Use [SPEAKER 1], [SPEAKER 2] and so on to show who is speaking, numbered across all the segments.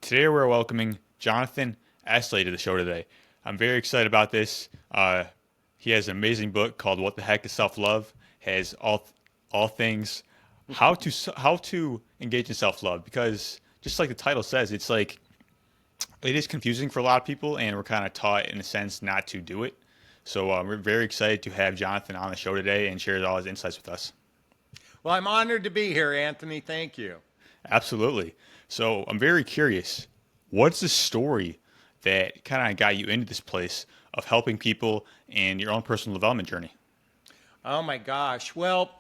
[SPEAKER 1] Today we're welcoming Jonathan Aslay to the show today. I'm very excited about this. He has an amazing book called "What the Heck Is Self-Love." Has all things how to engage in self-love, because just like the title says, it's like it is confusing for a lot of people, and we're kind of taught in a sense not to do it. So we're very excited to have Jonathan on the show today and share all his insights with us.
[SPEAKER 2] Well, I'm honored to be here, Anthony. Thank you.
[SPEAKER 1] Absolutely. So I'm very curious. What's the story that kind of got you into this place of helping people in your own personal development journey?
[SPEAKER 2] Oh my gosh. Well,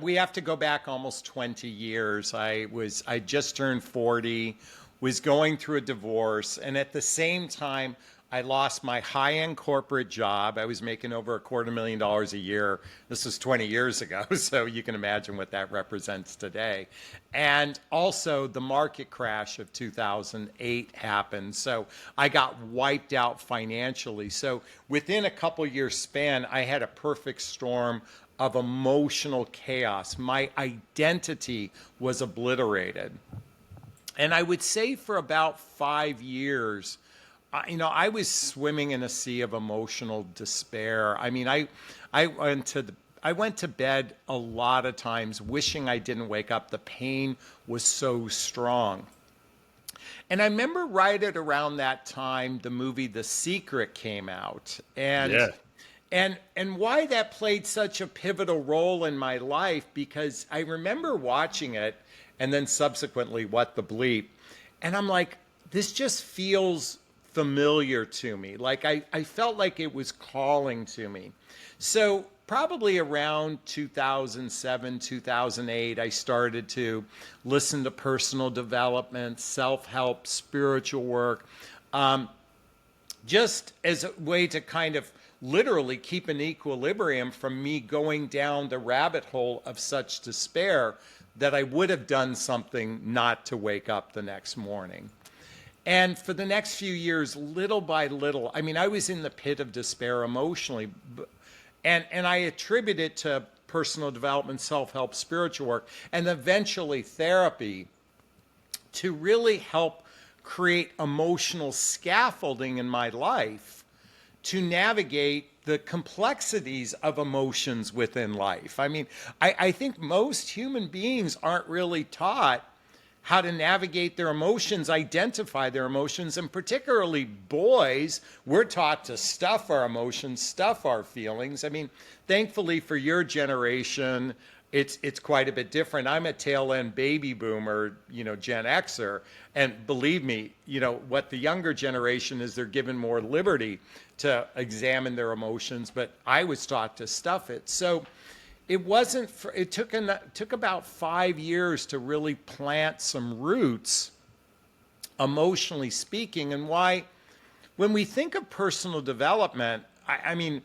[SPEAKER 2] we have to go back almost 20 years. I just turned 40, was going through a divorce, and at the same time, I lost my high-end corporate job. I was making over $250,000 a year. This was 20 years ago, so you can imagine what that represents today. And also, the market crash of 2008 happened, so I got wiped out financially. So within a couple years span, I had a perfect storm of emotional chaos. My identity was obliterated. And I would say for about 5 years, I was swimming in a sea of emotional despair. I went to bed a lot of times wishing I didn't wake up. The pain was so strong. And I remember right at around that time, the movie The Secret came out.
[SPEAKER 1] Yeah.
[SPEAKER 2] And why that played such a pivotal role in my life, because I remember watching it and then subsequently What the Bleep. And I'm like, this just feels familiar to me. Like I felt like it was calling to me. So probably around 2007, 2008, I started to listen to personal development, self-help, spiritual work, just as a way to kind of literally keep an equilibrium from me going down the rabbit hole of such despair that I would have done something not to wake up the next morning. And for the next few years, little by little, I was in the pit of despair emotionally, and I attribute it to personal development, self-help, spiritual work, and eventually therapy to really help create emotional scaffolding in my life to navigate the complexities of emotions within life. I think most human beings aren't really taught how to navigate their emotions, identify their emotions, and particularly boys, we're taught to stuff our emotions, stuff our feelings. Thankfully for your generation, it's quite a bit different. I'm a tail end baby boomer, Gen Xer, and believe me, what the younger generation is, they're given more liberty to examine their emotions, but I was taught to stuff it. So it took about 5 years to really plant some roots, emotionally speaking. And why, when we think of personal development, a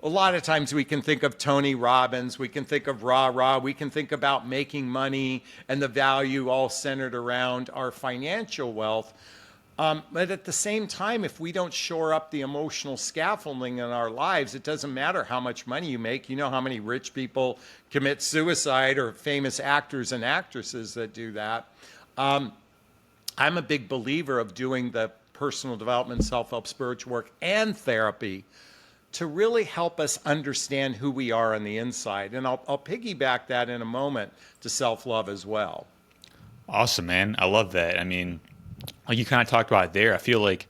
[SPEAKER 2] lot of times we can think of Tony Robbins, we can think of rah-rah, we can think about making money and the value all centered around our financial wealth. But at the same time, if we don't shore up the emotional scaffolding in our lives, it doesn't matter how much money you make. You know how many rich people commit suicide, or famous actors and actresses that do that. I'm a big believer of doing the personal development, self-help, spiritual work, and therapy to really help us understand who we are on the inside. And I'll piggyback that in a moment to self-love as well.
[SPEAKER 1] Awesome, man. I love that. Like you kind of talked about it there, I feel like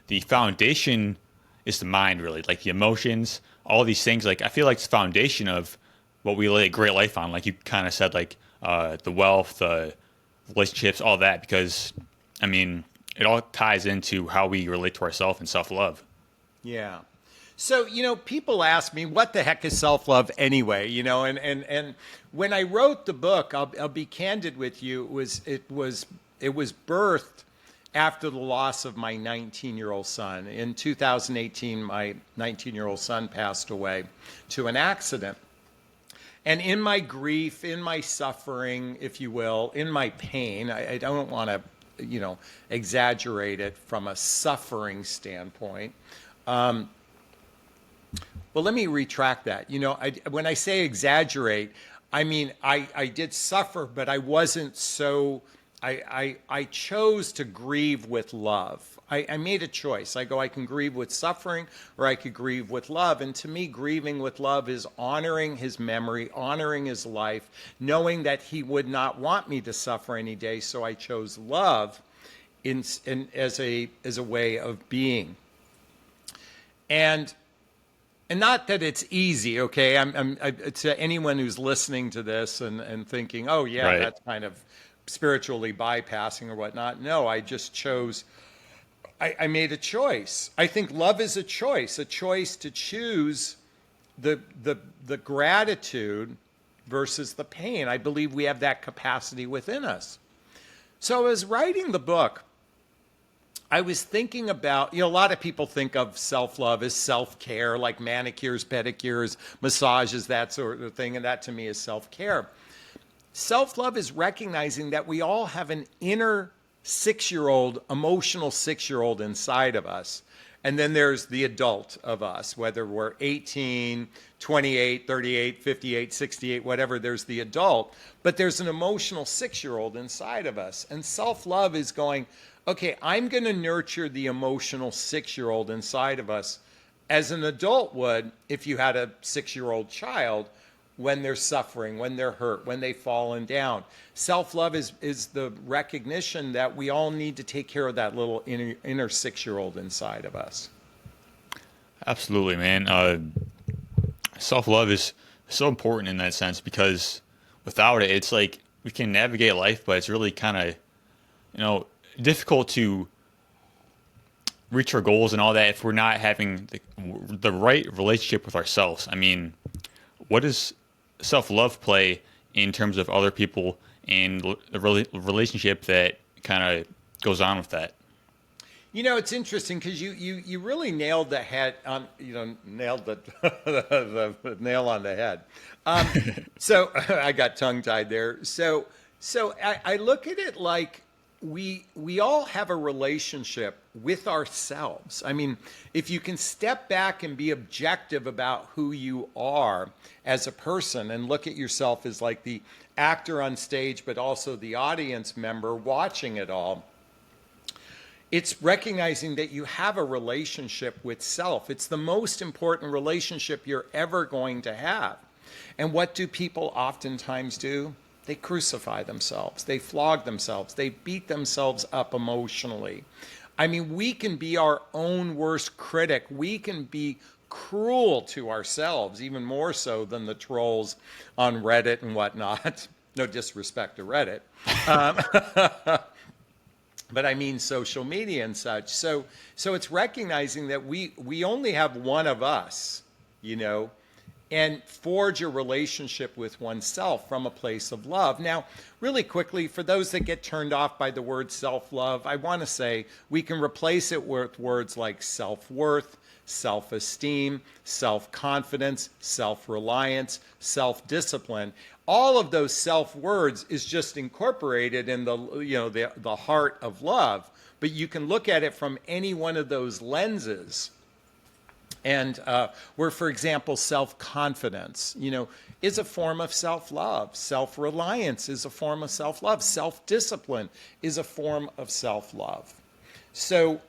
[SPEAKER 1] the foundation is the mind, really. Like the emotions, all these things. Like I feel like it's the foundation of what we lay a great life on. Like you kind of said, like the wealth, the relationships, all that. Because it all ties into how we relate to ourselves and self-love.
[SPEAKER 2] Yeah. So, people ask me, what the heck is self-love anyway? And when I wrote the book, I'll be candid with you, it was birthed after the loss of my 19-year-old son. In 2018, my 19-year-old son passed away to an accident. And in my grief, in my suffering, if you will, in my pain, I don't want to, exaggerate it from a suffering standpoint. Well, let me retract that. When I say exaggerate, I did suffer, but I wasn't so I chose to grieve with love. I made a choice. I go, I can grieve with suffering or I could grieve with love. And to me, grieving with love is honoring his memory, honoring his life, knowing that he would not want me to suffer any day. So I chose love as a way of being. And not that it's easy, okay? To anyone who's listening to this and thinking, oh, yeah,
[SPEAKER 1] Right.
[SPEAKER 2] that's kind of spiritually bypassing or whatnot. No, I just chose, I made a choice. I think love is a choice to choose the gratitude versus the pain. I believe we have that capacity within us. So as writing the book, I was thinking about, a lot of people think of self-love as self-care, like manicures, pedicures, massages, that sort of thing. And that to me is self-care. Self-love is recognizing that we all have an inner 6-year-old, emotional 6-year-old inside of us. And then there's the adult of us, whether we're 18, 28, 38, 58, 68, whatever, there's the adult. But there's an emotional 6-year-old inside of us. And self-love is going, okay, I'm going to nurture the emotional 6-year-old inside of us as an adult would if you had a 6-year-old child when they're suffering, when they're hurt, when they've fallen down. Self-love is the recognition that we all need to take care of that little inner 6-year-old inside of us.
[SPEAKER 1] Absolutely, man. Self-love is so important in that sense because without it, it's like we can navigate life, but it's really kind of, difficult to reach our goals and all that if we're not having the right relationship with ourselves. I mean, what does self-love play in terms of other people and the relationship that kind of goes on with that?
[SPEAKER 2] It's interesting because you really nailed the head on, nailed the nail on the head. So I got tongue tied there. So I look at it like we all have a relationship with ourselves. I mean, if you can step back and be objective about who you are as a person and look at yourself as like the actor on stage, but also the audience member watching it all, it's recognizing that you have a relationship with self. It's the most important relationship you're ever going to have. And what do people oftentimes do? They crucify themselves. They flog themselves. They beat themselves up emotionally. I mean, we can be our own worst critic. We can be cruel to ourselves, even more so than the trolls on Reddit and whatnot. No disrespect to Reddit. But I mean social media and such. So it's recognizing that we only have one of us, and forge a relationship with oneself from a place of love. Now, really quickly, for those that get turned off by the word self-love, I want to say we can replace it with words like self-worth, self-esteem, self-confidence, self-reliance, self-discipline. All of those self-words is just incorporated in the heart of love, but you can look at it from any one of those lenses. And where, for example, self-confidence, is a form of self-love. Self-reliance is a form of self-love. Self-discipline is a form of self-love. So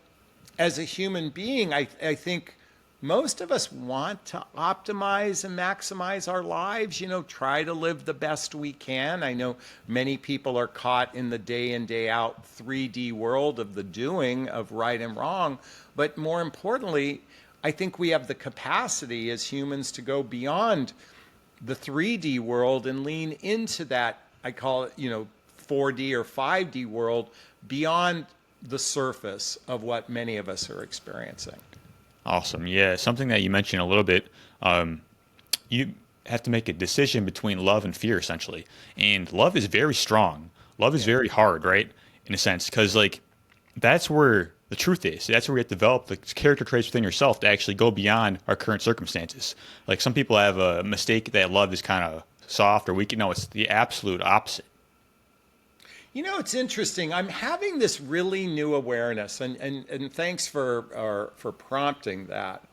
[SPEAKER 2] as a human being, I think most of us want to optimize and maximize our lives, try to live the best we can. I know many people are caught in the day in, day out 3D world of the doing of right and wrong. But more importantly, I think we have the capacity as humans to go beyond the 3D world and lean into that, I call it, 4D or 5D world, beyond the surface of what many of us are experiencing.
[SPEAKER 1] Awesome. Yeah, something that you mentioned a little bit. You have to make a decision between love and fear, essentially. And love is very strong. Love is very hard, right? In a sense, because that's where the truth is. That's where we have to develop the character traits within yourself to actually go beyond our current circumstances. Like some people have a mistake that love is kind of soft or weak. No, it's the absolute opposite.
[SPEAKER 2] It's interesting. I'm having this really new awareness, and thanks for prompting that.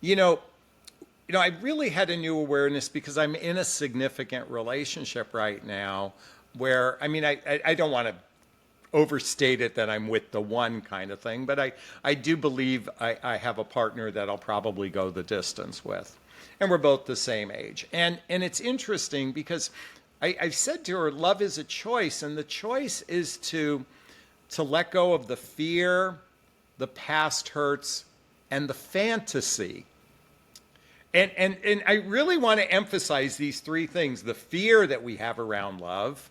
[SPEAKER 2] I really had a new awareness because I'm in a significant relationship right now where, I mean, I don't want to overstate it that I'm with the one kind of thing, but I do believe I have a partner that I'll probably go the distance with. And we're both the same age. And it's interesting because I've said to her, love is a choice, and the choice is to let go of the fear, the past hurts, and the fantasy. And I really want to emphasize these three things: the fear that we have around love,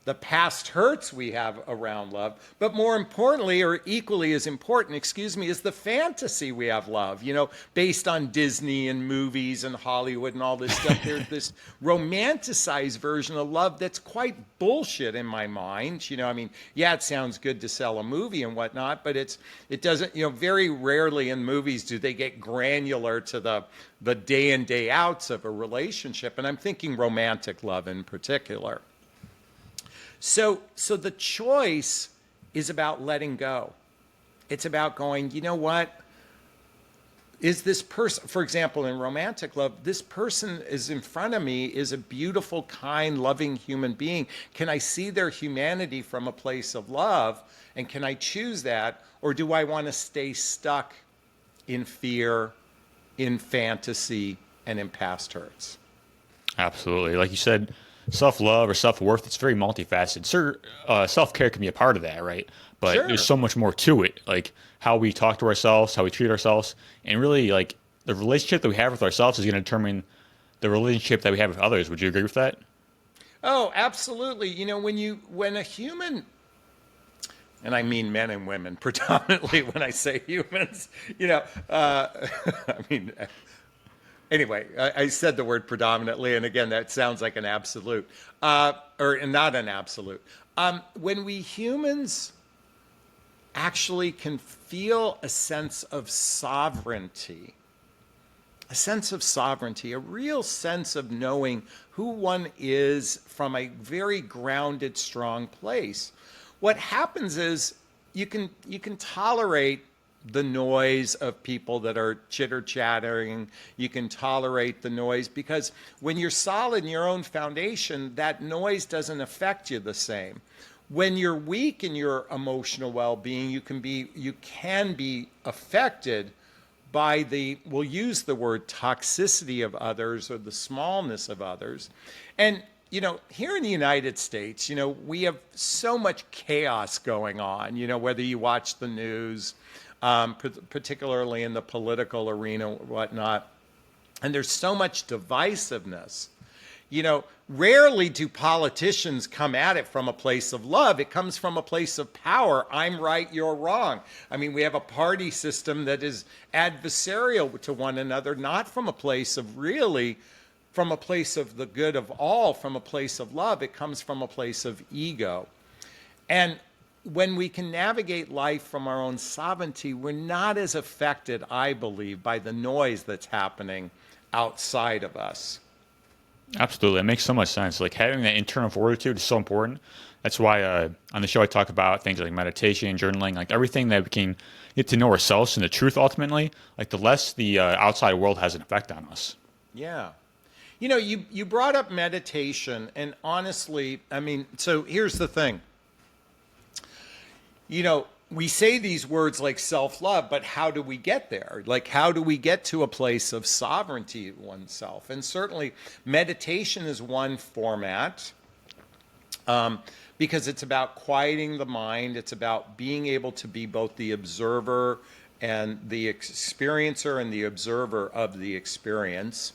[SPEAKER 2] the past hurts we have around love, but more importantly, or equally as important, excuse me, is the fantasy we have love, based on Disney and movies and Hollywood and all this stuff. There's this romanticized version of love that's quite bullshit in my mind. I mean, yeah, it sounds good to sell a movie and whatnot, but it doesn't, very rarely in movies do they get granular to the day in, day outs of a relationship. And I'm thinking romantic love in particular. So the choice is about letting go. It's about going, you know what? Is this person, for example, in romantic love, this person is in front of me, is a beautiful, kind, loving human being. Can I see their humanity from a place of love? And can I choose that? Or do I want to stay stuck in fear, in fantasy, and in past hurts?
[SPEAKER 1] Absolutely. Like you said, self-love or self-worth, it's very multifaceted. Sure, self-care can be a part of that, right? But
[SPEAKER 2] Sure.
[SPEAKER 1] there's so much more to it, like how we talk to ourselves, how we treat ourselves, and really like the relationship that we have with ourselves is going to determine the relationship that we have with others. Would you agree with that?
[SPEAKER 2] Oh, absolutely. When a human, and I mean men and women predominantly when I say humans, I mean, anyway, I said the word predominantly, and again, that sounds like an absolute, or not an absolute. When we humans actually can feel a sense of sovereignty, a real sense of knowing who one is from a very grounded, strong place. What happens is you can tolerate the noise of people that are chitter-chattering. You can tolerate the noise because when you're solid in your own foundation, that noise doesn't affect you the same. When you're weak in your emotional well-being, you can be affected by we'll use the word toxicity of others or the smallness of others. And here in the United States, we have so much chaos going on, whether you watch the news, particularly in the political arena or whatnot. And there's so much divisiveness. Rarely do politicians come at it from a place of love. It comes from a place of power. I'm right, you're wrong. I mean, we have a party system that is adversarial to one another, not from a place of from a place of the good of all, from a place of love. It comes from a place of ego. And when we can navigate life from our own sovereignty, we're not as affected, I believe, by the noise that's happening outside of us.
[SPEAKER 1] Absolutely. It makes so much sense. Like having that internal fortitude is so important. That's why on the show I talk about things like meditation, journaling, like everything that we can get to know ourselves and the truth ultimately, like the less the outside world has an effect on us.
[SPEAKER 2] Yeah. You brought up meditation, and honestly, I mean, so here's the thing. We say these words like self-love, but how do we get there? Like, how do we get to a place of sovereignty of oneself? And certainly meditation is one format because it's about quieting the mind. It's about being able to be both the observer and the experiencer and the observer of the experience.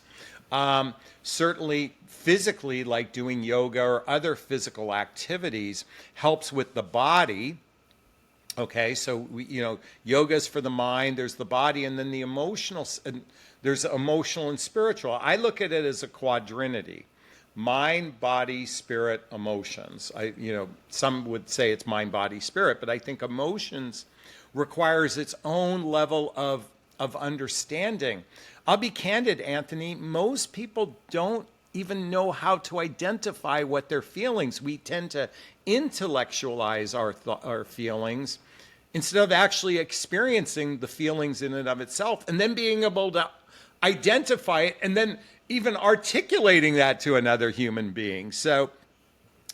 [SPEAKER 2] Certainly physically, like doing yoga or other physical activities, helps with the body. Okay, so yoga is for the mind, there's the body, and then the emotional, there's emotional and spiritual. I look at it as a quadrinity: mind, body, spirit, emotions. Some would say it's mind, body, spirit, but I think emotions requires its own level of understanding. I'll be candid, Anthony, most people don't even know how to identify what their feelings. We tend to intellectualize our feelings instead of actually experiencing the feelings in and of itself, and then being able to identify it, and then even articulating that to another human being. So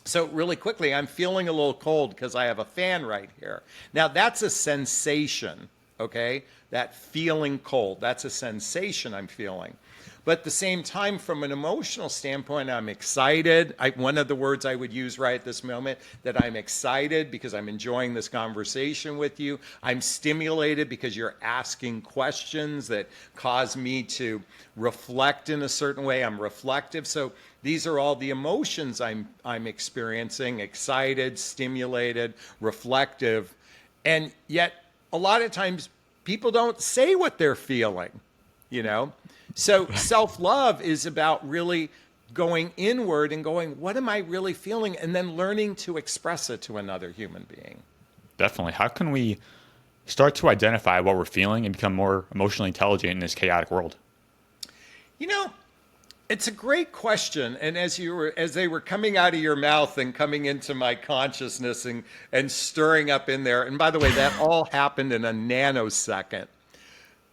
[SPEAKER 2] So really quickly, I'm feeling a little cold because I have a fan right here. Now that's a sensation, okay? That feeling cold, that's a sensation I'm feeling. But at the same time, from an emotional standpoint, I'm excited. One of the words I would use right at this moment, that I'm excited because I'm enjoying this conversation with you. I'm stimulated because you're asking questions that cause me to reflect in a certain way. I'm reflective. So these are all the emotions I'm experiencing: excited, stimulated, reflective. And yet, a lot of times, people don't say what they're feeling, you know? So self love is about really going inward and going, what am I really feeling? And then learning to express it to another human being.
[SPEAKER 1] Definitely. How can we start to identify what we're feeling and become more emotionally intelligent in this chaotic world?
[SPEAKER 2] You know, it's a great question. And as they were coming out of your mouth and coming into my consciousness and stirring up in there, and by the way, that all happened in a nanosecond.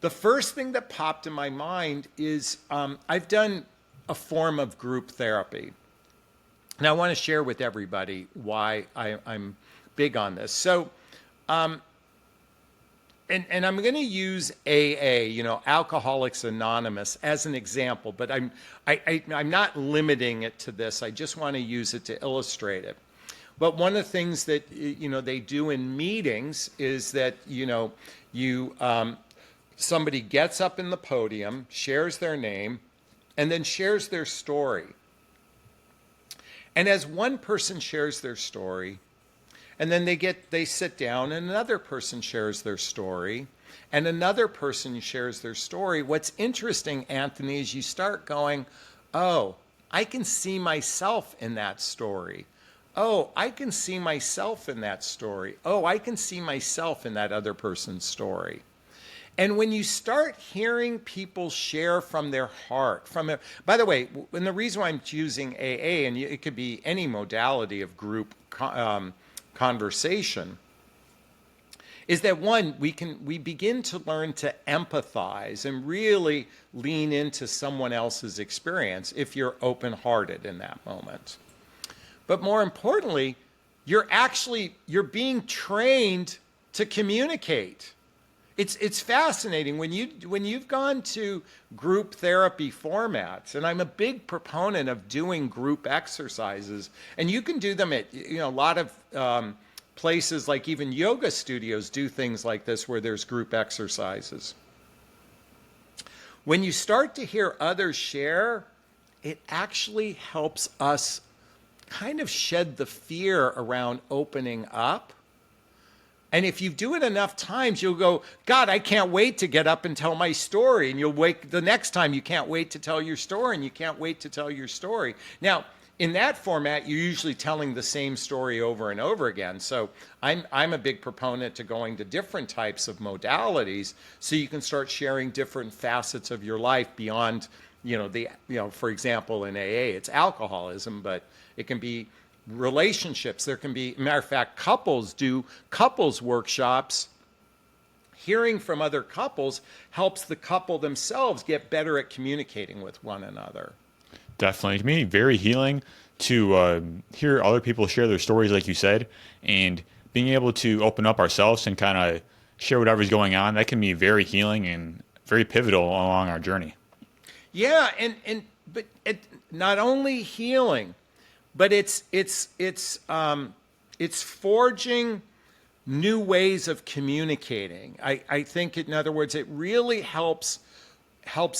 [SPEAKER 2] The first thing that popped in my mind is I've done a form of group therapy. And I want to share with everybody why I'm big on this. So, and I'm going to use AA, Alcoholics Anonymous, as an example, but I'm not limiting it to this. I just want to use it to illustrate it. But one of the things that they do in meetings is that you somebody gets up in the podium, shares their name, and then shares their story. And as one person shares their story, and then they sit down and another person shares their story, and another person shares their story. What's interesting, Anthony, is you start going, oh, I can see myself in that story. Oh, I can see myself in that story. Oh, I can see myself in that other person's story. And when you start hearing people share from their heart, by the way, and the reason why I'm choosing AA, and it could be any modality of group conversation, is that one, we begin to learn to empathize and really lean into someone else's experience if you're open-hearted in that moment. But more importantly, you're being trained to communicate. It's fascinating when you've gone to group therapy formats, and I'm a big proponent of doing group exercises, and you can do them at a lot of places, like even yoga studios do things like this where there's group exercises. When you start to hear others share, it actually helps us kind of shed the fear around opening up. And if you do it enough times, you'll go, God, I can't wait to get up and tell my story. And you'll wake the next time, you can't wait to tell your story, and you can't wait to tell your story. Now, in that format, you're usually telling the same story over and over again. So I'm a big proponent to going to different types of modalities so you can start sharing different facets of your life beyond, for example, in AA, it's alcoholism, but it can be relationships. There can be, matter of fact, couples do couples workshops. Hearing from other couples helps the couple themselves get better at communicating with one another.
[SPEAKER 1] Definitely. To me, very healing to hear other people share their stories, like you said, and being able to open up ourselves and kind of share whatever's going on. That can be very healing and very pivotal along our journey.
[SPEAKER 2] Yeah, but not only healing, but it's forging new ways of communicating. I think, in other words, it really helps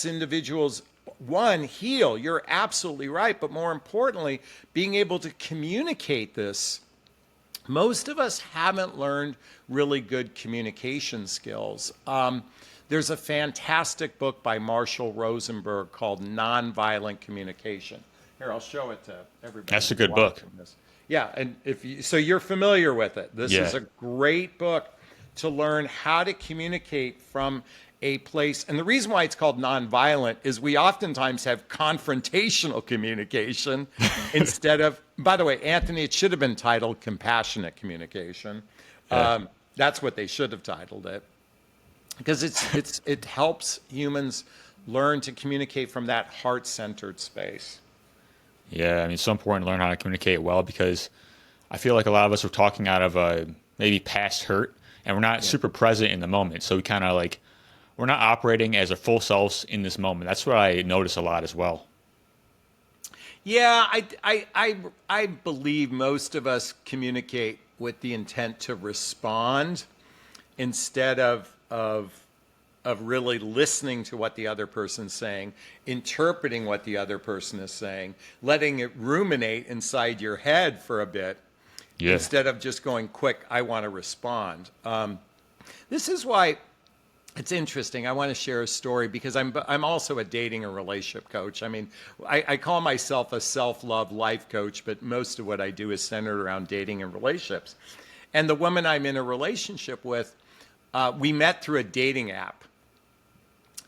[SPEAKER 2] individuals, one, heal. You're absolutely right, but more importantly, being able to communicate this. Most of us haven't learned really good communication skills. There's a fantastic book by Marshall Rosenberg called Nonviolent Communication. Here, I'll show it to everybody.
[SPEAKER 1] That's a good book.
[SPEAKER 2] This. Yeah, and so you're familiar with it. This is a great book to learn how to communicate from a place. And the reason why it's called nonviolent is we oftentimes have confrontational communication instead of, by the way, Anthony, it should have been titled compassionate communication. That's what they should have titled it. Because it helps humans learn to communicate from that heart-centered space.
[SPEAKER 1] Yeah, I mean, it's so important to learn how to communicate well because I feel like a lot of us are talking out of maybe past hurt, and we're not
[SPEAKER 2] Yeah.
[SPEAKER 1] super present in the moment. So we kind of like we're not operating as our full selves in this moment. That's what I notice a lot as well.
[SPEAKER 2] Yeah, I believe most of us communicate with the intent to respond instead of really listening to what the other person's saying, interpreting what the other person is saying, letting it ruminate inside your head for a bit,
[SPEAKER 1] Yeah,
[SPEAKER 2] instead of just going quick. I want to respond. This is why it's interesting. I want to share a story because I'm also a dating and relationship coach. I mean, I call myself a self-love life coach, but most of what I do is centered around dating and relationships. And the woman I'm in a relationship with, we met through a dating app.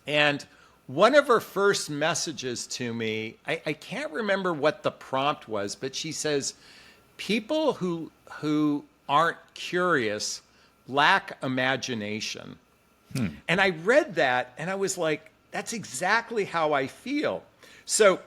[SPEAKER 2] And one of her first messages to me, I can't remember what the prompt was, but she says, people who aren't curious lack imagination. And I read that and I was like, that's exactly how I feel. So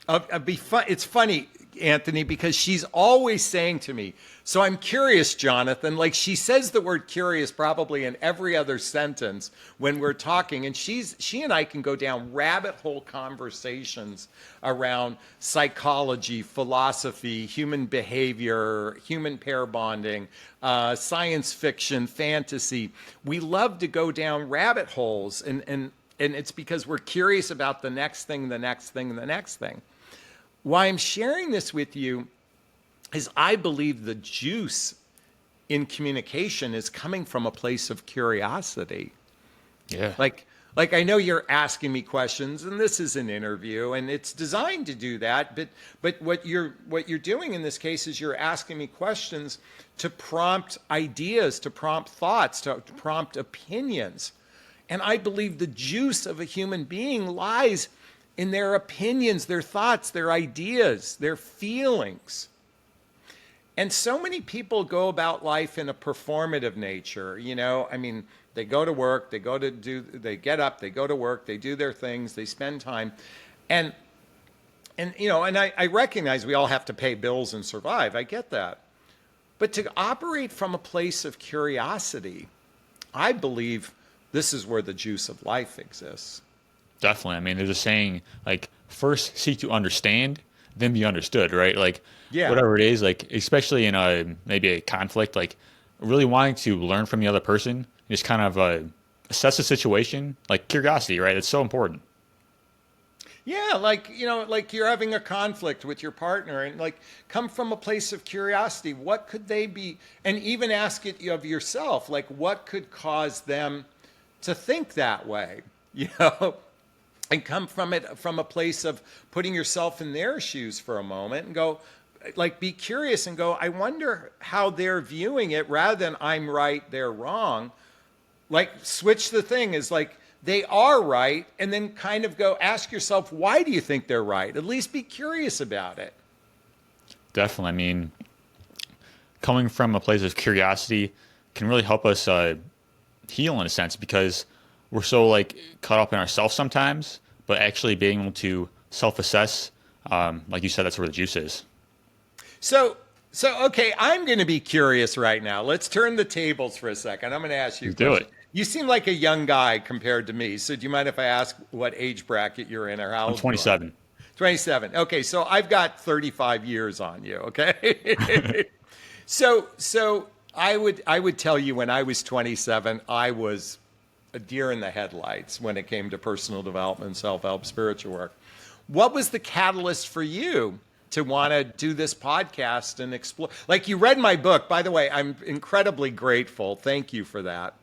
[SPEAKER 2] it's funny, Anthony, because she's always saying to me, so I'm curious, Jonathan. Like she says the word curious probably in every other sentence when we're talking. And she and I can go down rabbit hole conversations around psychology, philosophy, human behavior, human pair bonding, science fiction, fantasy. We love to go down rabbit holes, and it's because we're curious about the next thing, the next thing, the next thing. Why I'm sharing this with you is I believe the juice in communication is coming from a place of curiosity.
[SPEAKER 1] yeah,
[SPEAKER 2] Like I know you're asking me questions, and this is an interview, and it's designed to do that. But what you're doing in this case is you're asking me questions to prompt ideas, to prompt thoughts, to prompt opinions. And I believe the juice of a human being lies in their opinions, their thoughts, their ideas, their feelings. And so many people go about life in a performative nature. I mean, they go to work, they get up, they go to work, they do their things, they spend time. And, and I recognize we all have to pay bills and survive. I get that. But to operate from a place of curiosity, I believe this is where the juice of life exists.
[SPEAKER 1] definitely. I mean, there's a saying like first seek to understand, then be understood, right? Like
[SPEAKER 2] Yeah.
[SPEAKER 1] whatever it is, like especially in a maybe a conflict, like really wanting to learn from the other person, just kind of assess the situation, like curiosity, right? It's so important.
[SPEAKER 2] Yeah, like you're having a conflict with your partner and like come from a place of curiosity. What could they be? And even ask it of yourself, like what could cause them to think that way? You know, and come from it from a place of putting yourself in their shoes for a moment and go, like, be curious and go, I wonder how they're viewing it rather than I'm right, they're wrong. Like, switch the thing is like, they are right, and then kind of go ask yourself, why do you think they're right? At least be curious about it.
[SPEAKER 1] Definitely. I mean, coming from a place of curiosity can really help us heal in a sense because we're so like caught up in ourselves sometimes, but actually being able to self-assess, like you said, that's where the juice is.
[SPEAKER 2] So, okay, I'm going to be curious right now. Let's turn the tables for a second. I'm going to ask you a
[SPEAKER 1] You do
[SPEAKER 2] question.
[SPEAKER 1] it.
[SPEAKER 2] You seem like a young guy compared to me. So, do you mind if I ask what age bracket you're in or how
[SPEAKER 1] I'm
[SPEAKER 2] old you are?
[SPEAKER 1] 27.
[SPEAKER 2] 27. Okay, so I've got 35 years on you, okay? So I would tell you when I was 27, I was a deer in the headlights when it came to personal development, self-help, spiritual work. What was the catalyst for you to want to do this podcast and explore? Like you read my book, by the way, I'm incredibly grateful. Thank you for that.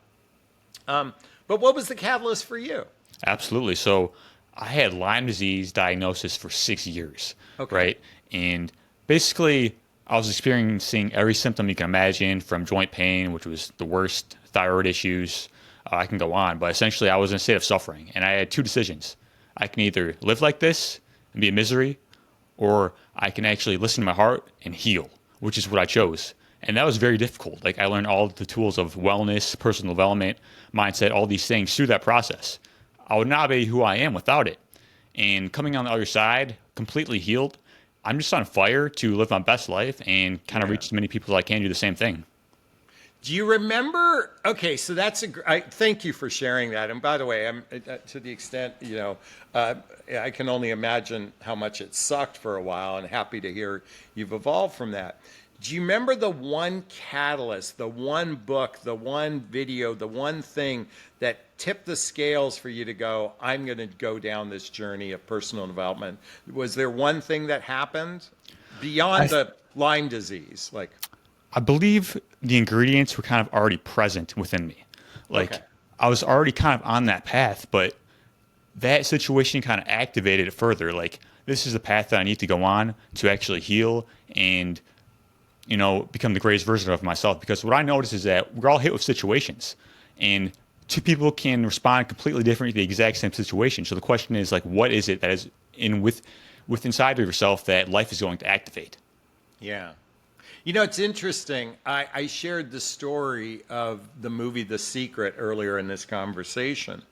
[SPEAKER 2] But what was the catalyst for you?
[SPEAKER 1] Absolutely. So I had Lyme disease diagnosis for 6 years,
[SPEAKER 2] Okay.
[SPEAKER 1] right? And basically, I was experiencing every symptom you can imagine from joint pain, which was the worst, thyroid issues. I can go on, but essentially, I was in a state of suffering. And I had two decisions. I can either live like this and be in misery, or I can actually listen to my heart and heal, which is what I chose. And that was very difficult. Like I learned all the tools of wellness, personal development, mindset, all these things through that process. I would not be who I am without it. And coming on the other side, completely healed, I'm just on fire to live my best life and kind of
[SPEAKER 2] Yeah.
[SPEAKER 1] reach as many people as I can do the same thing.
[SPEAKER 2] Do you remember? Okay, so that's thank you for sharing that. And by the way, I'm to the extent uh, I can only imagine how much it sucked for a while, and happy to hear you've evolved from that. Do you remember the one catalyst, the one book, the one video, the one thing that tipped the scales for you to go, I'm going to go down this journey of personal development? Was there one thing that happened beyond
[SPEAKER 1] I
[SPEAKER 2] the Lyme disease? Like,
[SPEAKER 1] I believe the ingredients were kind of already present within me.
[SPEAKER 2] okay.
[SPEAKER 1] Like I was already kind of on that path, but that situation kind of activated it further. Like this is the path that I need to go on to actually heal and become the greatest version of myself. Because what I notice is that we're all hit with situations, and two people can respond completely differently to the exact same situation. So the question is like, what is it that is with inside of yourself that life is going to activate?
[SPEAKER 2] Yeah. You know, it's interesting. I shared the story of the movie The Secret earlier in this conversation.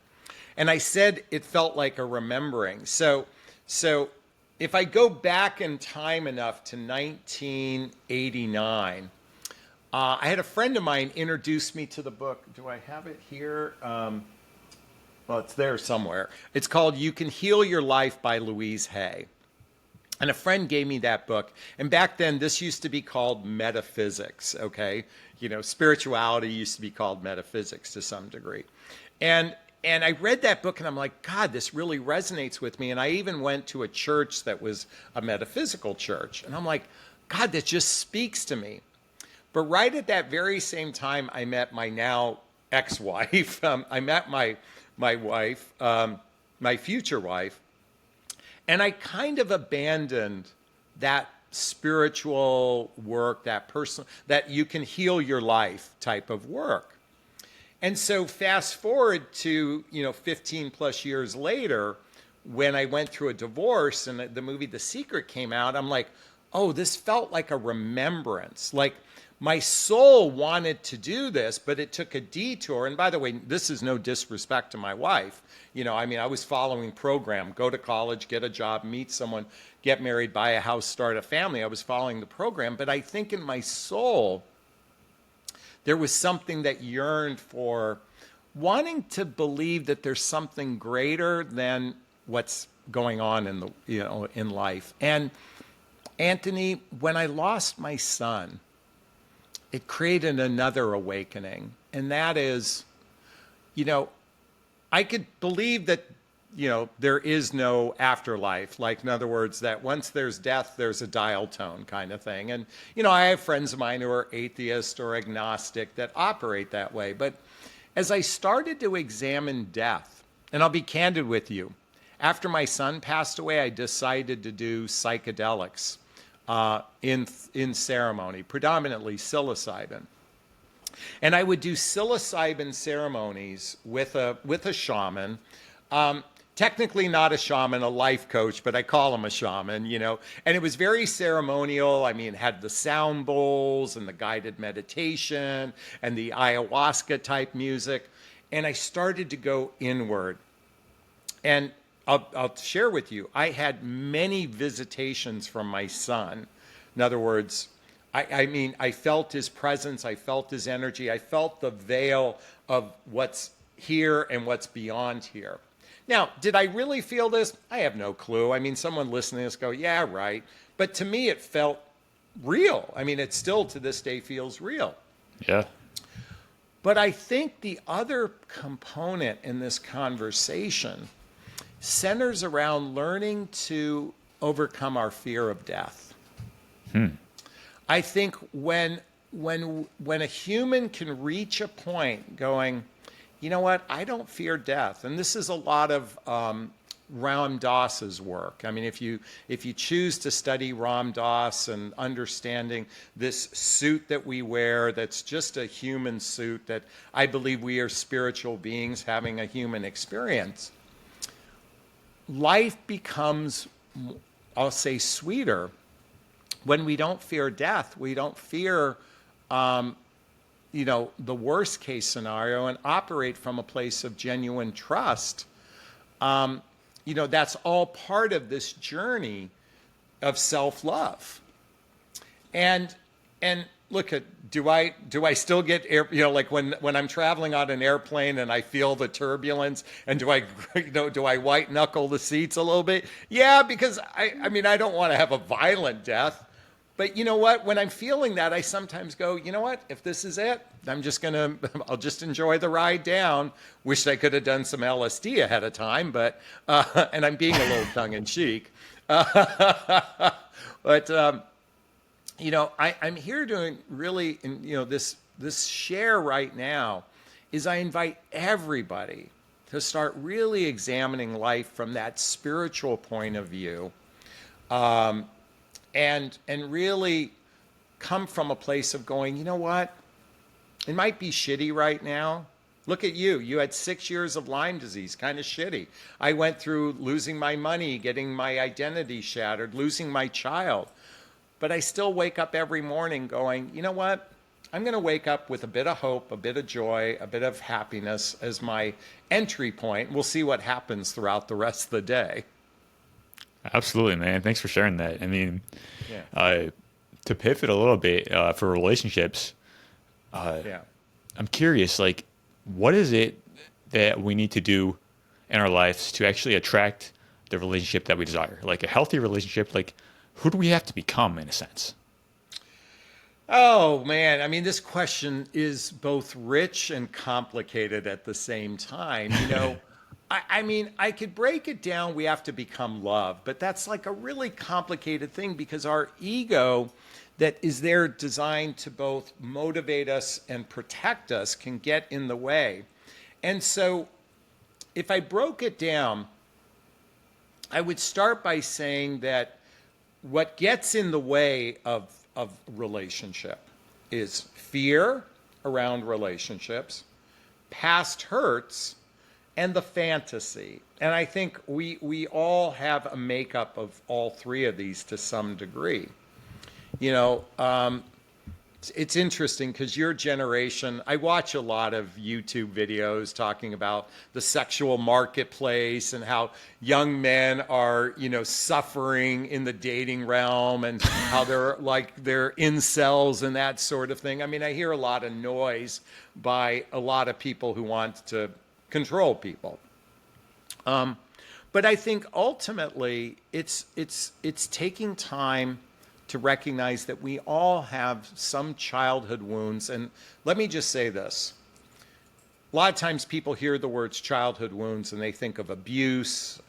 [SPEAKER 2] And I said it felt like a remembering. So if I go back in time enough to 1989, I had a friend of mine introduce me to the book. Do I have it here? Well, it's there somewhere. It's called You Can Heal Your Life by Louise Hay. And a friend gave me that book. And back then, this used to be called metaphysics, okay? You know, spirituality used to be called metaphysics to some degree. And I read that book and I'm like, God, this really resonates with me. And I even went to a church that was a metaphysical church. And I'm like, God, that just speaks to me. But right at that very same time, I met my now ex-wife. I met my wife, my future wife. And I kind of abandoned that spiritual work, that personal, that you can heal your life type of work. And so fast forward to, 15 plus years later, when I went through a divorce and the movie The Secret came out, I'm like, oh, this felt like a remembrance. Like my soul wanted to do this, but it took a detour. And by the way, this is no disrespect to my wife. I was following program, go to college, get a job, meet someone, get married, buy a house, start a family. I was following the program, but I think in my soul, there was something that yearned for wanting to believe that there's something greater than what's going on in life. And Anthony, when I lost my son, it created another awakening. And that is, I could believe that, there is no afterlife. Like, in other words, that once there's death, there's a dial tone kind of thing. And, I have friends of mine who are atheist or agnostic that operate that way. But as I started to examine death, and I'll be candid with you, after my son passed away, I decided to do psychedelics in ceremony, predominantly psilocybin. And I would do psilocybin ceremonies with a shaman. Technically not a shaman, a life coach, but I call him a shaman, And it was very ceremonial. I mean, it had the sound bowls and the guided meditation and the ayahuasca type music. And I started to go inward. And I'll share with you, I had many visitations from my son. In other words, I felt his presence, I felt his energy, I felt the veil of what's here and what's beyond here. Now, did I really feel this? I have no clue. I mean, someone listening to this go, yeah, right. But to me, it felt real. I mean, it still to this day feels real.
[SPEAKER 1] Yeah.
[SPEAKER 2] But I think the other component in this conversation centers around learning to overcome our fear of death. I think when a human can reach a point going, you know what, I don't fear death. And this is a lot of Ram Dass's work. I mean, if you choose to study Ram Dass and understanding this suit that we wear, that's just a human suit, that I believe we are spiritual beings having a human experience, life becomes, I'll say, sweeter when we don't fear death. We don't fear the worst case scenario and operate from a place of genuine trust. That's all part of this journey of self-love. And look at, do I still get air, like when I'm traveling on an airplane and I feel the turbulence, and do I white knuckle the seats a little bit? Yeah, because I mean, I don't want to have a violent death. But you know what? When I'm feeling that, I sometimes go, you know what? If this is it, I'll just enjoy the ride down. Wish I could have done some LSD ahead of time, but, and I'm being a little tongue in cheek. But, I'm here doing really, this share right now is I invite everybody to start really examining life from that spiritual point of view, and really come from a place of going, you know what? It might be shitty right now. Look at you. You had 6 years of Lyme disease, kind of shitty. I went through losing my money, getting my identity shattered, losing my child. But I still wake up every morning going, you know what? I'm going to wake up with a bit of hope, a bit of joy, a bit of happiness as my entry point. We'll see what happens throughout the rest of the day.
[SPEAKER 1] Absolutely, man. Thanks for sharing that. I mean,
[SPEAKER 2] Yeah.
[SPEAKER 1] to pivot a little bit for relationships,
[SPEAKER 2] Yeah.
[SPEAKER 1] I'm curious, like, what is it that we need to do in our lives to actually attract the relationship that we desire? Like a healthy relationship, like who do we have to become in a sense?
[SPEAKER 2] Oh man, I mean, this question is both rich and complicated at the same time. I mean, I could break it down. We have to become love, but that's like a really complicated thing because our ego, that is there designed to both motivate us and protect us, can get in the way. And so, if I broke it down, I would start by saying that what gets in the way of relationship is fear around relationships, past hurts, and the fantasy. And I think we all have a makeup of all three of these to some degree. You know, it's interesting because your generation, I watch a lot of YouTube videos talking about the sexual marketplace and how young men are, suffering in the dating realm and how they're incels and that sort of thing. I mean, I hear a lot of noise by a lot of people who want to control people. But I think ultimately it's taking time to recognize that we all have some childhood wounds. And let me just say this. A lot of times people hear the words childhood wounds and they think of abuse,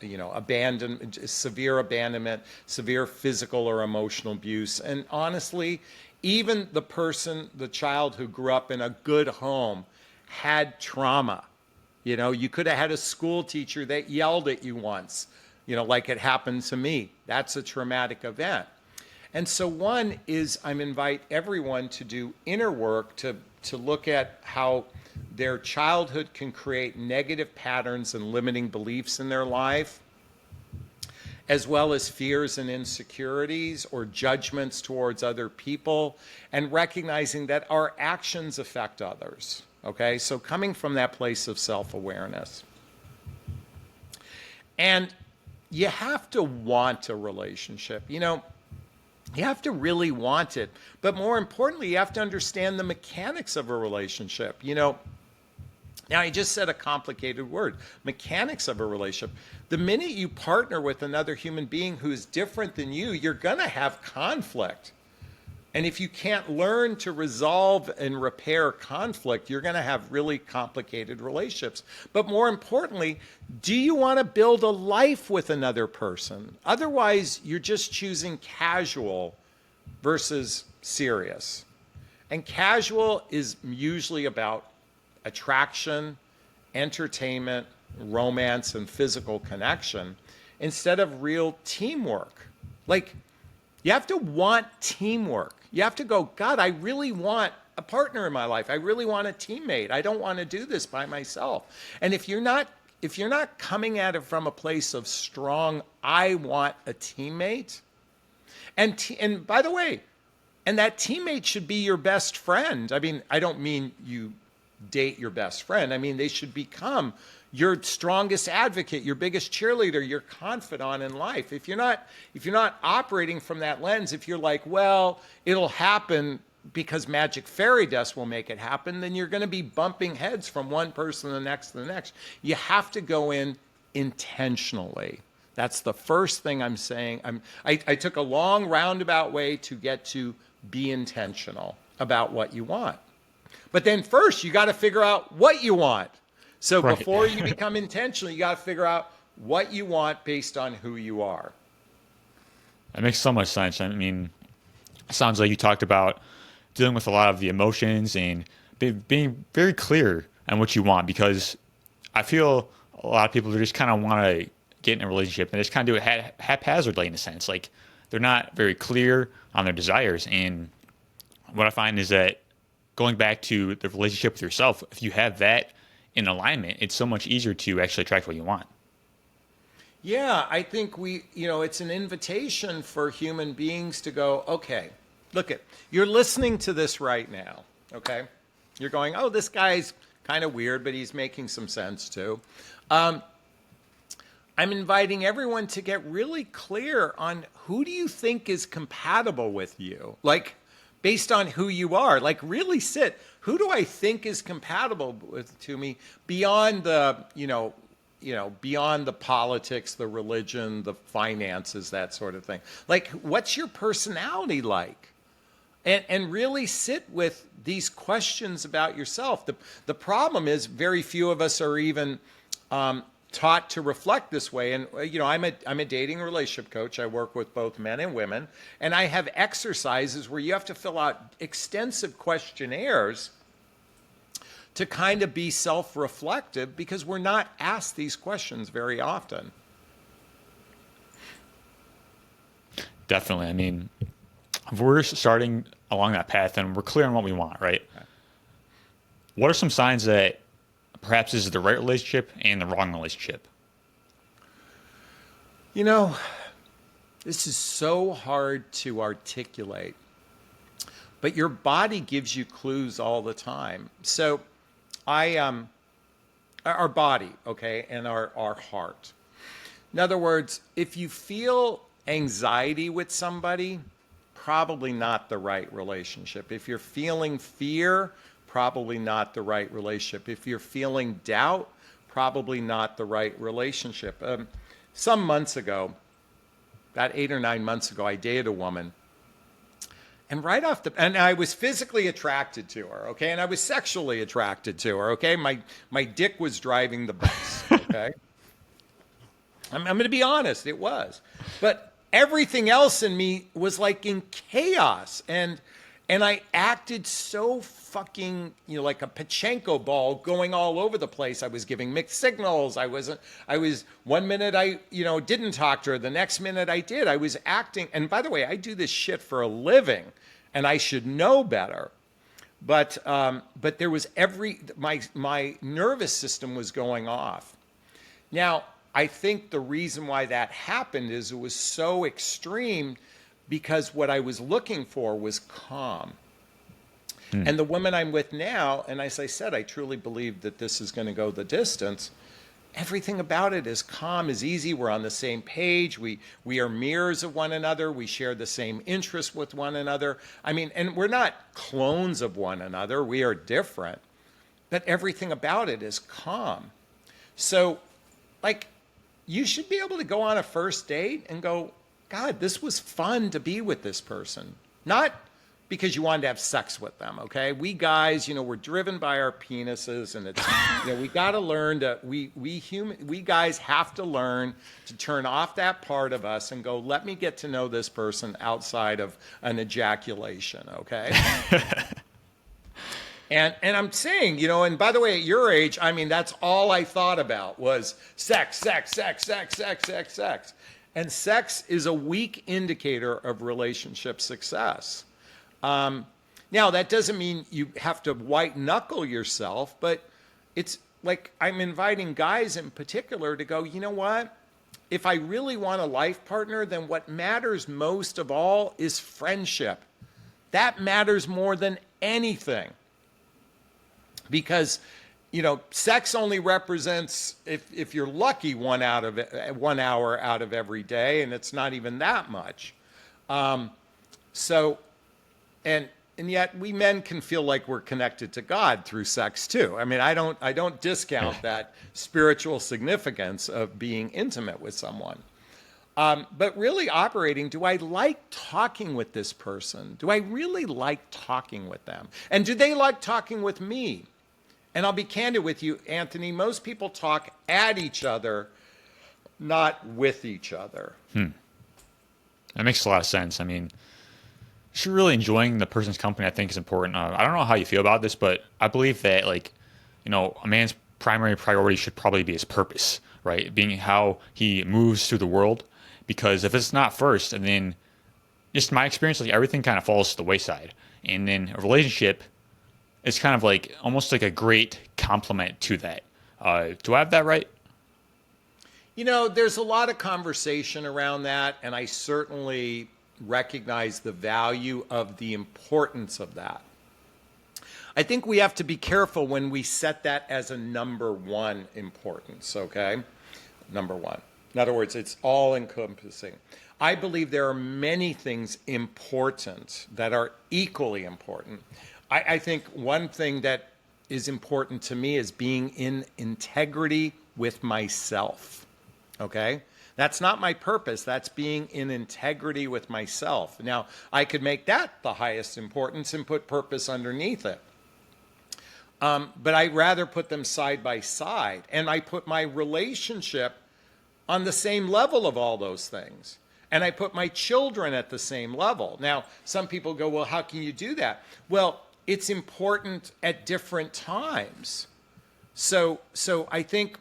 [SPEAKER 2] severe abandonment, severe physical or emotional abuse. And honestly, even the child who grew up in a good home had trauma. You could have had a school teacher that yelled at you once, like it happened to me. That's a traumatic event. And so one is I invite everyone to do inner work to look at how their childhood can create negative patterns and limiting beliefs in their life, as well as fears and insecurities or judgments towards other people, and recognizing that our actions affect others. Okay, so coming from that place of self-awareness. And you have to want a relationship. You have to really want it. But more importantly, you have to understand the mechanics of a relationship. Now I just said a complicated word, mechanics of a relationship. The minute you partner with another human being who is different than you, you're going to have conflict. And if you can't learn to resolve and repair conflict, you're going to have really complicated relationships. But more importantly, do you want to build a life with another person? Otherwise, you're just choosing casual versus serious. And casual is usually about attraction, entertainment, romance, and physical connection instead of real teamwork. Like, you have to want teamwork. You have to go, God, I really want a partner in my life. I really want a teammate. I don't want to do this by myself. And if you're not coming at it from a place of strong, I want a teammate, and by the way, and that teammate should be your best friend. I mean, I don't mean you date your best friend. I mean, they should become your strongest advocate, your biggest cheerleader, your confidant in life. If you're not operating from that lens, if you're like, well, it'll happen because magic fairy dust will make it happen, then you're going to be bumping heads from one person to the next to the next. You have to go in intentionally. That's the first thing I'm saying. I took a long roundabout way to get to be intentional about what you want. But then first, you got to figure out what you want. So
[SPEAKER 1] Right.
[SPEAKER 2] before you become intentional, you got to figure out what you want based on who you are.
[SPEAKER 1] That makes so much sense. I mean, it sounds like you talked about dealing with a lot of the emotions and being very clear on what you want, because I feel a lot of people just kind of want to get in a relationship and they just kind of do it haphazardly in a sense. Like they're not very clear on their desires. And what I find is that going back to the relationship with yourself, if you have that in alignment, it's so much easier to actually attract what you want.
[SPEAKER 2] Yeah, I think it's an invitation for human beings to go, okay, you're listening to this right now, okay? You're going, oh, this guy's kind of weird, but he's making some sense too. I'm inviting everyone to get really clear on who do you think is compatible with you? Like, based on who you are, like really sit, who do I think is compatible to me beyond beyond the politics, the religion, the finances, that sort of thing. Like, what's your personality like? And really sit with these questions about yourself. The problem is very few of us are even taught to reflect this way. And I'm a dating relationship coach. I work with both men and women, and I have exercises where you have to fill out extensive questionnaires to kind of be self-reflective, because we're not asked these questions very often.
[SPEAKER 1] Definitely. I mean, if we're starting along that path and we're clear on what we want, right? Okay. What are some signs that perhaps this is the right relationship and the wrong relationship?
[SPEAKER 2] This is so hard to articulate, but your body gives you clues all the time. So our body, okay, and our heart. In other words, if you feel anxiety with somebody, probably not the right relationship. If you're feeling fear, probably not the right relationship. If you're feeling doubt, probably not the right relationship. Some months ago, about 8 or 9 months ago, I dated a woman. And and I was physically attracted to her, okay? And I was sexually attracted to her, okay? My dick was driving the bus, okay? I'm going to be honest, it was. But everything else in me was like in chaos. And I acted so fucking, like a Pachinko ball going all over the place. I was giving mixed signals. I was 1 minute I, didn't talk to her. The next minute I did. I was acting. And by the way, I do this shit for a living and I should know better. But there was my nervous system was going off. Now, I think the reason why that happened is it was so extreme because what I was looking for was calm. And the woman I'm with now, and as I said, I truly believe that this is going to go the distance. Everything about it is calm, is easy. We're on the same page. We are mirrors of one another. We share the same interests with one another. I mean, and we're not clones of one another. We are different. But everything about it is calm. So, like, you should be able to go on a first date and go, God, this was fun to be with this person. Not because you wanted to have sex with them, okay? We guys, we're driven by our penises, and it's, we got to learn to, we guys have to learn to turn off that part of us and go, let me get to know this person outside of an ejaculation, okay? And I'm saying, and by the way, at your age, I mean, that's all I thought about was sex, sex, sex, sex, sex, sex, sex. And sex is a weak indicator of relationship success. Now, that doesn't mean you have to white knuckle yourself, but it's like I'm inviting guys in particular to go, you know what? If I really want a life partner, then what matters most of all is friendship. That matters more than anything. because sex only represents, if you're lucky, 1 hour out of every day, and it's not even that much. So and yet we men can feel like we're connected to God through sex too. I mean, I don't discount that spiritual significance of being intimate with someone. But really operating, do I like talking with this person? Do I really like talking with them? And do they like talking with me? And I'll be candid with you, Anthony, most people talk at each other, not with each other.
[SPEAKER 1] That makes a lot of sense. I mean, just really enjoying the person's company, I think, is important. I don't know how you feel about this, but I believe that, like, a man's primary priority should probably be his purpose, right? Being how he moves through the world. Because if it's not first, and then just my experience, like everything kind of falls to the wayside. And then a relationship is kind of like almost like a great complement to that. Do I have that right?
[SPEAKER 2] There's a lot of conversation around that, and I certainly recognize the value of the importance of that. I think we have to be careful when we set that as a number one importance, okay? Number one. In other words, it's all encompassing. I believe there are many things important that are equally important. I think one thing that is important to me is being in integrity with myself. Okay? That's not my purpose. That's being in integrity with myself. Now, I could make that the highest importance and put purpose underneath it. But I'd rather put them side by side. And I put my relationship on the same level of all those things. And I put my children at the same level. Now, some people go, well, how can you do that? Well, it's important at different times. So I think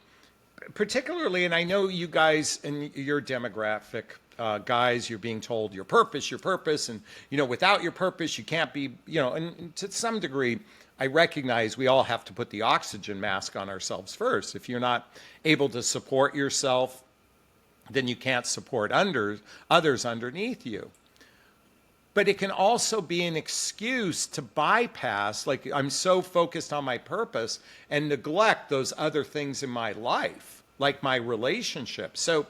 [SPEAKER 2] particularly, and I know you guys and your demographic guys, you're being told your purpose, and, without your purpose, you can't be, and to some degree, I recognize we all have to put the oxygen mask on ourselves first. If you're not able to support yourself, then you can't support others underneath you. But it can also be an excuse to bypass, like I'm so focused on my purpose and neglect those other things in my life, like my relationship. So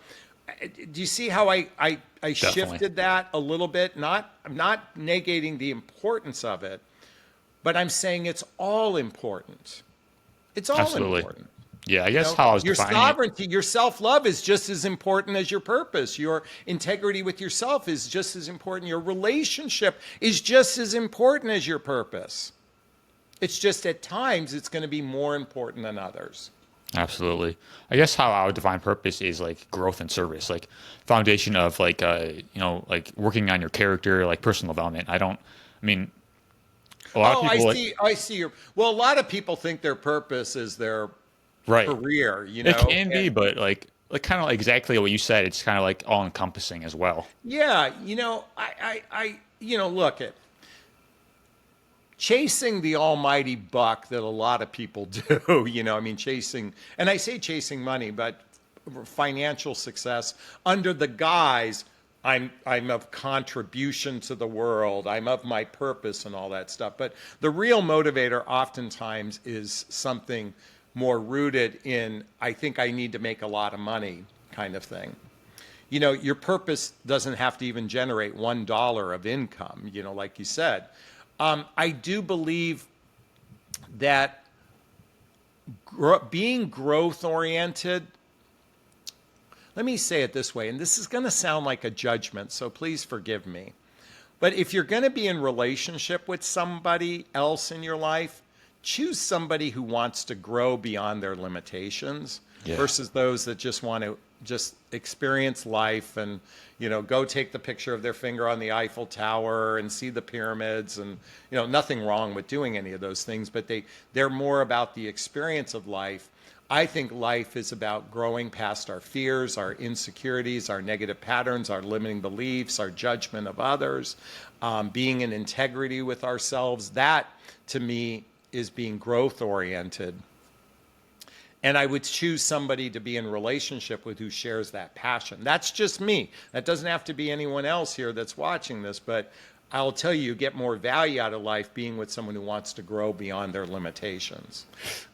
[SPEAKER 2] do you see how I shifted that a little bit? I'm not negating the importance of it, but I'm saying it's all important. It's all
[SPEAKER 1] Absolutely.
[SPEAKER 2] important.
[SPEAKER 1] Yeah, I guess how I was
[SPEAKER 2] Your
[SPEAKER 1] defining it.
[SPEAKER 2] sovereignty, your self-love is just as important as your purpose. Your integrity with yourself is just as important. Your relationship is just as important as your purpose. It's just at times it's going to be more important than others.
[SPEAKER 1] Absolutely. I guess how I would define purpose is like growth and service, like foundation of like like working on your character, like personal development. I mean, a lot of
[SPEAKER 2] Oh,
[SPEAKER 1] people
[SPEAKER 2] I see well, a lot of people think their purpose is their
[SPEAKER 1] right.
[SPEAKER 2] career,
[SPEAKER 1] It can be, but like kind of like exactly what you said. It's kind of like all encompassing as well.
[SPEAKER 2] Yeah, look at chasing the almighty buck that a lot of people do, chasing, and I say chasing money, but financial success under the guise I'm of contribution to the world, I'm of my purpose and all that stuff. But the real motivator oftentimes is something more rooted in, I think I need to make a lot of money kind of thing. Your purpose doesn't have to even generate $1 of income, like you said. I do believe that being growth oriented, let me say it this way, and this is going to sound like a judgment, so please forgive me. But if you're going to be in relationship with somebody else in your life, choose somebody who wants to grow beyond their limitations versus those that just want to just experience life and, go take the picture of their finger on the Eiffel Tower and see the pyramids and, nothing wrong with doing any of those things, but they're more about the experience of life. I think life is about growing past our fears, our insecurities, our negative patterns, our limiting beliefs, our judgment of others, being in integrity with ourselves. That, to me, is being growth oriented. And I would choose somebody to be in relationship with who shares that passion. That's just me. That doesn't have to be anyone else here that's watching this, but I'll tell you, you get more value out of life being with someone who wants to grow beyond their limitations.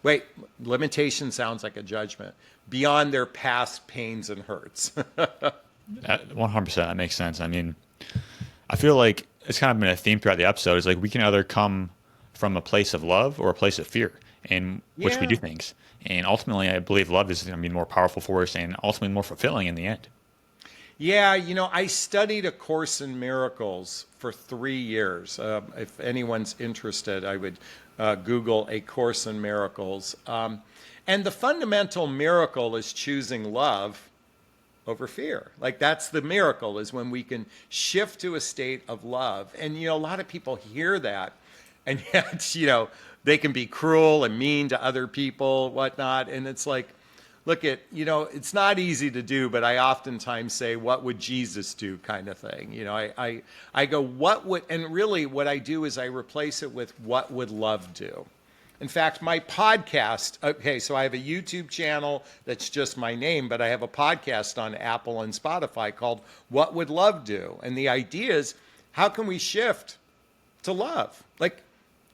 [SPEAKER 2] Wait, limitation sounds like a judgment. Beyond their past pains and hurts.
[SPEAKER 1] 100%, that makes sense. I mean, I feel like it's kind of been a theme throughout the episode. Is like we can either come from a place of love or a place of fear in which we do
[SPEAKER 2] Yeah.
[SPEAKER 1] things. And ultimately, I believe love is going to be more powerful for us and ultimately more fulfilling in the end.
[SPEAKER 2] Yeah, I studied A Course in Miracles for 3 years. If anyone's interested, I would Google A Course in Miracles. And the fundamental miracle is choosing love over fear. Like that's the miracle is when we can shift to a state of love. And a lot of people hear that, and yet they can be cruel and mean to other people, whatnot. And it's like, look at it's not easy to do, but I oftentimes say, what would Jesus do, kind of thing. I go, what would, and really what I do is I replace it with what would love do. In fact, my podcast, okay, so I have a YouTube channel that's just my name, but I have a podcast on Apple and Spotify called What Would Love Do? And the idea is, how can we shift to love? Like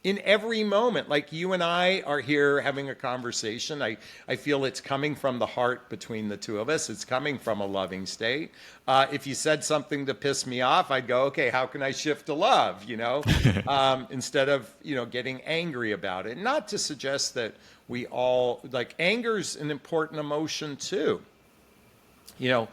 [SPEAKER 2] in every moment, like you and I are here having a conversation. I feel it's coming from the heart between the two of us. It's coming from a loving state. If you said something to piss me off, I'd go, okay, how can I shift to love, instead of, getting angry about it. Not to suggest that we all, like anger's an important emotion too. You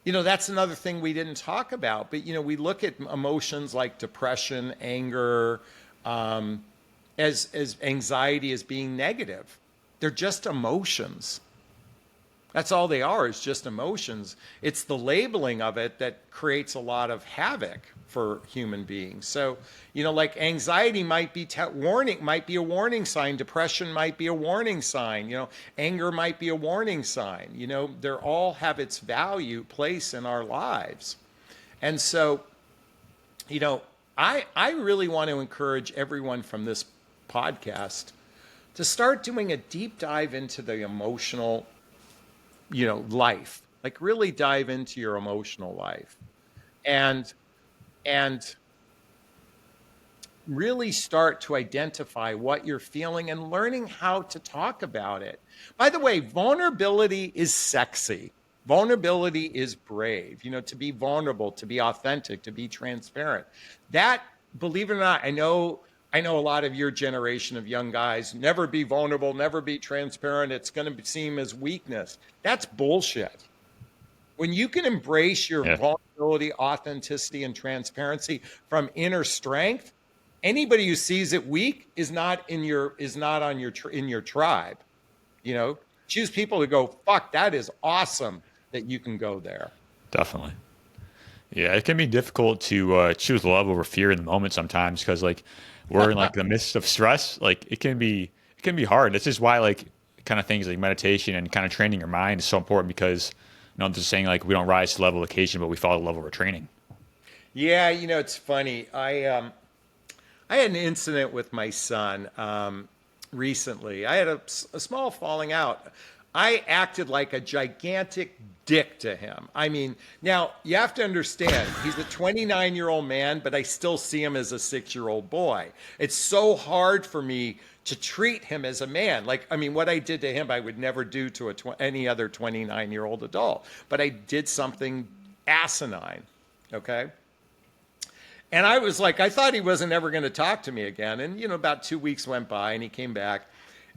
[SPEAKER 2] know, that's another thing we didn't talk about, but, we look at emotions like depression, anger, as anxiety as being negative. They're just emotions. That's all they are, is just emotions. It's the labeling of it that creates a lot of havoc for human beings. So, like anxiety might be might be a warning sign. Depression might be a warning sign. Anger might be a warning sign. They all have its value, place in our lives. And so, I really want to encourage everyone from this podcast to start doing a deep dive into the emotional, life. Like really dive into your emotional life and really start to identify what you're feeling and learning how to talk about it. By the way, vulnerability is sexy. Vulnerability is brave, to be vulnerable, to be authentic, to be transparent. That, believe it or not, I know a lot of your generation of young guys, never be vulnerable, never be transparent. It's going to seem as weakness. That's bullshit. When you can embrace your
[SPEAKER 1] Yeah,
[SPEAKER 2] vulnerability, authenticity, and transparency from inner strength, anybody who sees it weak is not in your tribe. Choose people who go, fuck, that is awesome that you can go there.
[SPEAKER 1] definitely. Yeah, it can be difficult to choose love over fear in the moment sometimes because like we're in like the midst of stress. Like it can be hard. This is why like kind of things like meditation and kind of training your mind is so important because I'm just saying like we don't rise to the level of occasion, but we follow the level we're training.
[SPEAKER 2] Yeah, it's funny. I had an incident with my son recently. I had a small falling out. I acted like a gigantic dick to him. I mean, now you have to understand, he's a 29-year-old man, but I still see him as a 6-year-old boy. It's so hard for me to treat him as a man. Like, I mean, what I did to him, I would never do to any other 29-year-old adult. But I did something asinine, okay? And I was like, I thought he wasn't ever going to talk to me again. And, about 2 weeks went by and he came back.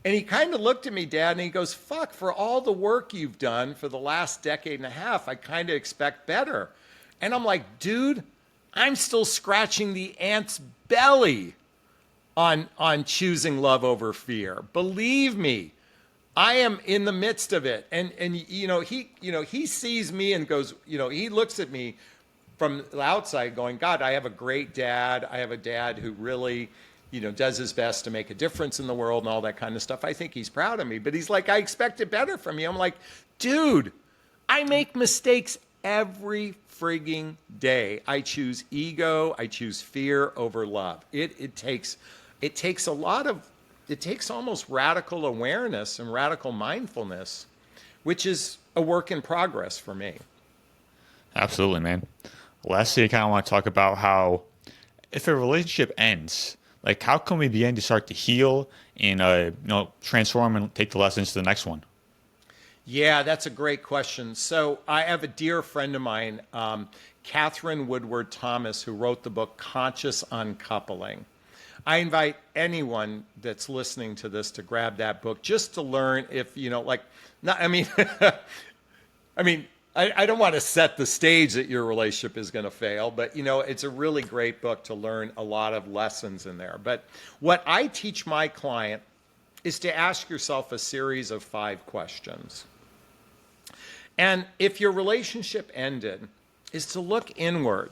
[SPEAKER 2] And he kind of looked at me, Dad, and he goes, fuck, for all the work you've done for the last decade and a half, I kind of expect better. And I'm like, dude, I'm still scratching the ant's belly on choosing love over fear. Believe me, I am in the midst of it. And he sees me and goes, he looks at me from the outside going, God, I have a great dad. I have a dad who really, does his best to make a difference in the world and all that kind of stuff. I think he's proud of me, but he's like, I expected better from you. I'm like, dude, I make mistakes every frigging day. I choose ego. I choose fear over love. It takes almost radical awareness and radical mindfulness, which is a work in progress for me.
[SPEAKER 1] Absolutely, man. Lastly, I kind of want to talk about how if a relationship ends, like how can we begin to start to heal and transform and take the lessons to the next one?
[SPEAKER 2] Yeah, that's a great question. So I have a dear friend of mine, Catherine Woodward Thomas, who wrote the book Conscious Uncoupling. I invite anyone that's listening to this to grab that book just to learn if, like, not, I mean, I mean, I don't want to set the stage that your relationship is going to fail, but it's a really great book to learn a lot of lessons in there. But what I teach my client is to ask yourself a series of 5 questions. And if your relationship ended, is to look inward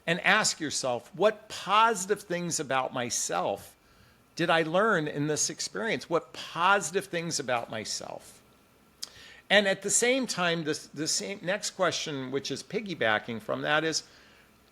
[SPEAKER 2] and ask yourself, what positive things about myself did I learn in this experience? What positive things about myself? And at the same time, the same next question, which is piggybacking from that, is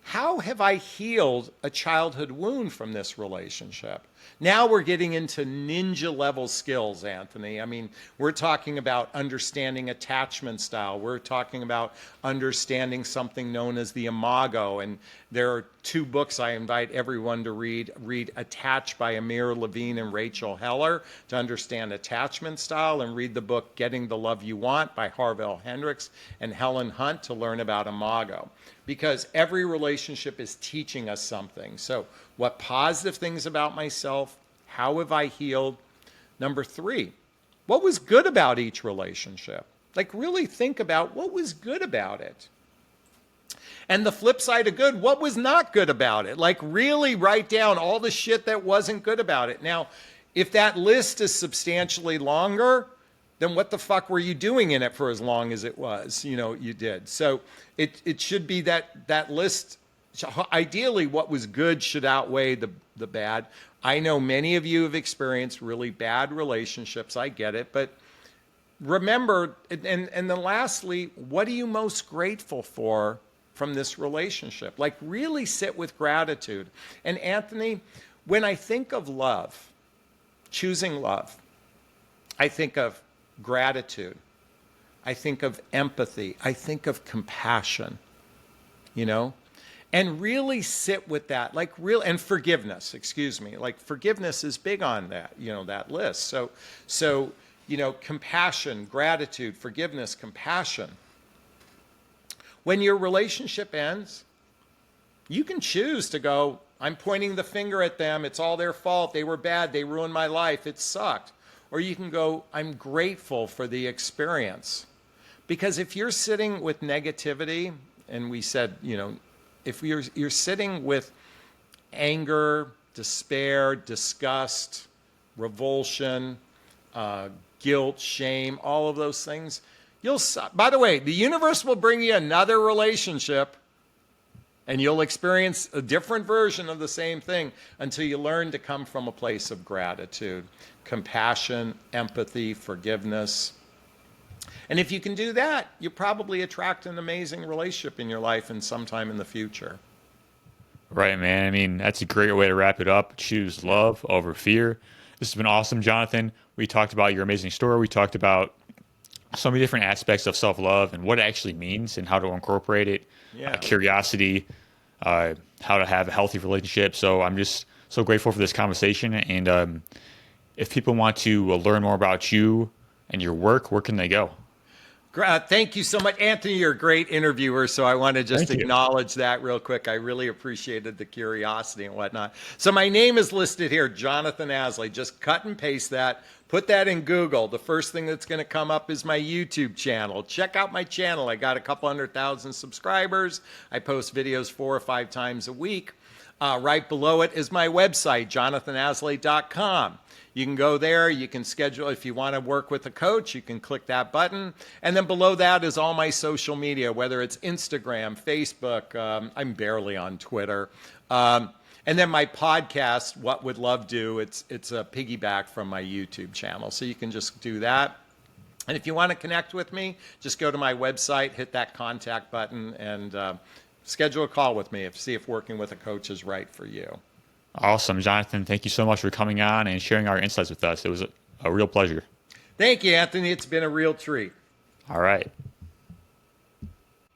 [SPEAKER 2] how have I healed a childhood wound from this relationship? Now we're getting into ninja level skills, Anthony. I mean, we're talking about understanding attachment style. We're talking about understanding something known as the imago. And there are 2 books I invite everyone to read. Read Attached by Amir Levine and Rachel Heller to understand attachment style, and read the book Getting the Love You Want by Harville Hendricks and Helen Hunt to learn about imago. Because every relationship is teaching us something. So what positive things about myself? How have I healed? Number 3, what was good about each relationship? Like really think about what was good about it. And the flip side of good, what was not good about it? Like really write down all the shit that wasn't good about it. Now, if that list is substantially longer, then what the fuck were you doing in it for as long as it was? You did. So it should be that list. Ideally, what was good should outweigh the bad. I know many of you have experienced really bad relationships. I get it. But remember, and then lastly, what are you most grateful for from this relationship? Like really sit with gratitude. And Anthony, when I think of love, choosing love, I think of gratitude. I think of empathy. I think of compassion, and really sit with that, like real, and forgiveness, excuse me, like forgiveness is big on that, that list. So, compassion, gratitude, forgiveness, compassion. When your relationship ends, you can choose to go, I'm pointing the finger at them. It's all their fault. They were bad. They ruined my life. It sucked. Or you can go, I'm grateful for the experience. Because if you're sitting with negativity, and we said, if you're sitting with anger, despair, disgust, revulsion, guilt, shame, all of those things, by the way, the universe will bring you another relationship and you'll experience a different version of the same thing until you learn to come from a place of gratitude, compassion, empathy, forgiveness. And if you can do that, you probably attract an amazing relationship in your life and sometime in the future.
[SPEAKER 1] Right, man. I mean, that's a great way to wrap it up. Choose love over fear. This has been awesome, Jonathan. We talked about your amazing story. We talked about so many different aspects of self-love and what it actually means and how to incorporate it,
[SPEAKER 2] Yeah.
[SPEAKER 1] curiosity, how to have a healthy relationship. So I'm just so grateful for this conversation. And if people want to learn more about you and your work, where can they go?
[SPEAKER 2] Thank you so much. Anthony, you're a great interviewer, so I want to just
[SPEAKER 1] Thank you.
[SPEAKER 2] acknowledge that real quick. I really appreciated the curiosity and whatnot. So my name is listed here, Jonathan Aslay. Just cut and paste that. Put that in Google. The first thing that's going to come up is my YouTube channel. Check out my channel. I got a couple 100,000 subscribers. I post videos 4 or 5 times a week. Right below it is my website, jonathanaslay.com. You can go there. You can schedule. If you want to work with a coach, you can click that button. And then below that is all my social media, whether it's Instagram, Facebook. I'm barely on Twitter. And then my podcast, What Would Love Do? It's a piggyback from my YouTube channel. So you can just do that. And if you want to connect with me, just go to my website, hit that contact button, and schedule a call with me. See if working with a coach is right for you.
[SPEAKER 1] Awesome, Jonathan. Thank you so much for coming on and sharing our insights with us. It was a real pleasure.
[SPEAKER 2] Thank you, Anthony. It's been a real treat.
[SPEAKER 1] All right.